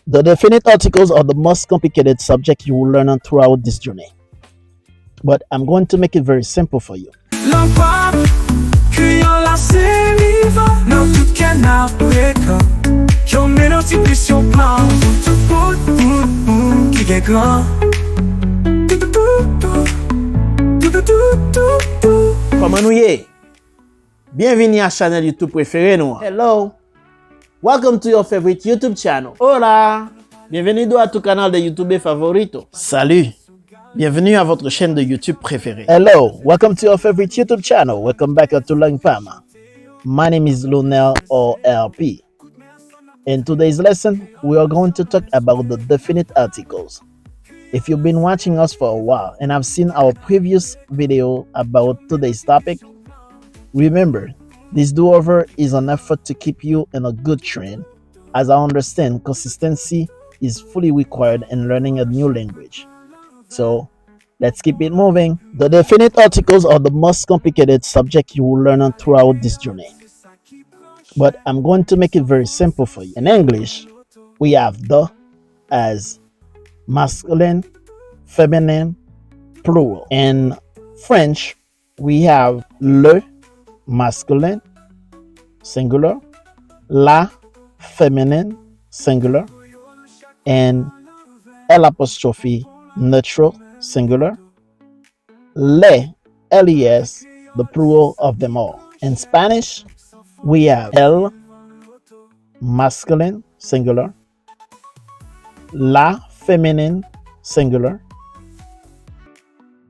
The definite articles are the most complicated subject you will learn throughout this journey. But I'm going to make it very simple for you. LangPam, criant la salive, non tout can apprêter. Yon multiplie plan, qui est grand. Comment nous y? Bienvenue à la chaîne YouTube préférée nous. Hello. Welcome to your favorite YouTube channel. Hola. Bienvenido a tu canal de YouTube favorito. Salut. Bienvenue à votre chaîne de YouTube préférée. Hello. Welcome to your favorite YouTube channel. Welcome back to LangPam. My name is Lunel or LP. In today's lesson, we are going to talk about the definite articles. If you've been watching us for a while and have seen our previous video about today's topic, remember, this do-over is an effort to keep you in a good trend. As I understand, consistency is fully required in learning a new language. So, let's keep it moving. The definite articles are the most complicated subject you will learn throughout this journey. But I'm going to make it very simple for you. In English, we have the as masculine, feminine, plural. In French, we have le, masculine, singular, la, feminine, singular, and L apostrophe, neutral, singular, les, les, the plural of them all. In Spanish, we have el, masculine, singular, la, feminine, singular,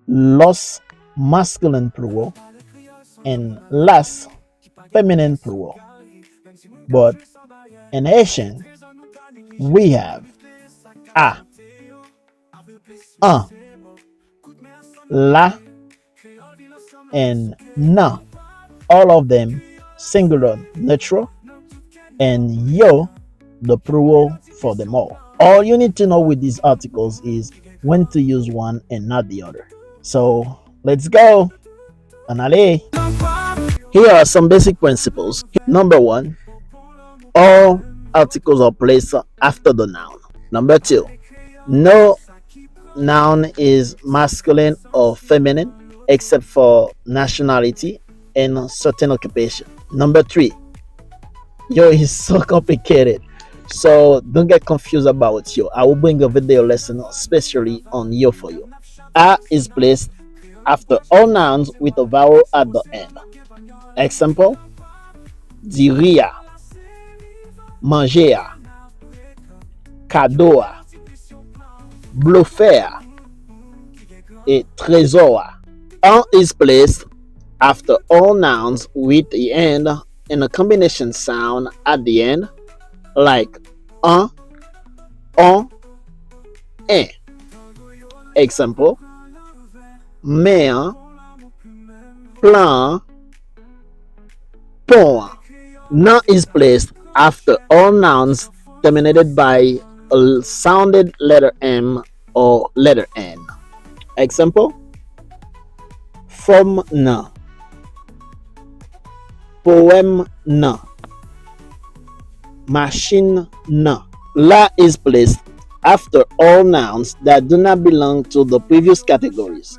los, masculine, plural, and las, feminine, plural. But in Haitian, we have a, un, la, and na, all of them singular, neutral, and yo, the plural for them all. All you need to know with these articles is when to use one and not the other. So let's go. Anale. Here are some basic principles. Number one, all articles are placed after the noun. Number two, no noun is masculine or feminine except for nationality and certain occupation. Number three, yo is so complicated, so don't get confused about yo. I will bring a video lesson especially on yo for you. A is placed after all nouns with a vowel at the end. Example, diria, manger, cadeau, bluffer, et trésor. Un is placed after all nouns with the end and a combination sound at the end, like un, on, un. Example, mer, plan, pont. Na is placed after all nouns terminated by a sounded letter M or letter N. Example, from na, poem na, machine na. La is placed after all nouns that do not belong to the previous categories.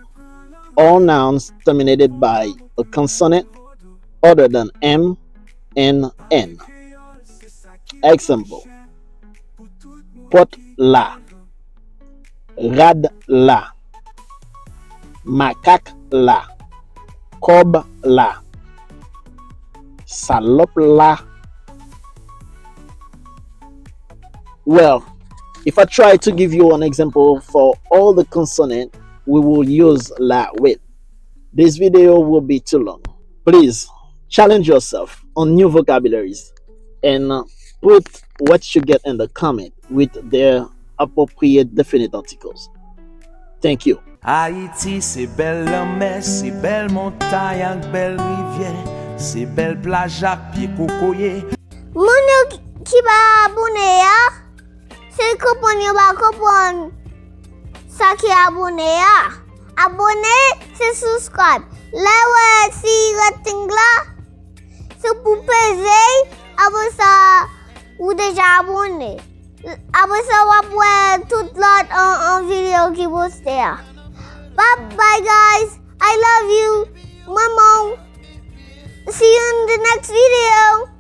All nouns terminated by a consonant other than M and N. Example, pot la, rad la, macaque la, cob la, salop la. Well, if I try to give you an example for all the consonant we will use la with, this video will be too long. Please challenge yourself on new vocabularies and put what you get in the comment with their appropriate definite articles. Thank you. Haïti, c'est belle la mer, c'est belle montagne avec belle rivière, c'est belle plage avec pied cocoyer. Moun yo ki ba abone ya, se kopon yo ba kopon sa ki abone ya. Abone, se subscribe. Le we si rating la, se pou peze, abo sa ou deja abone. Apre sa wap wè tout lot an video ki poste ya. Bye guys. I love you. Maman. See you in the next video.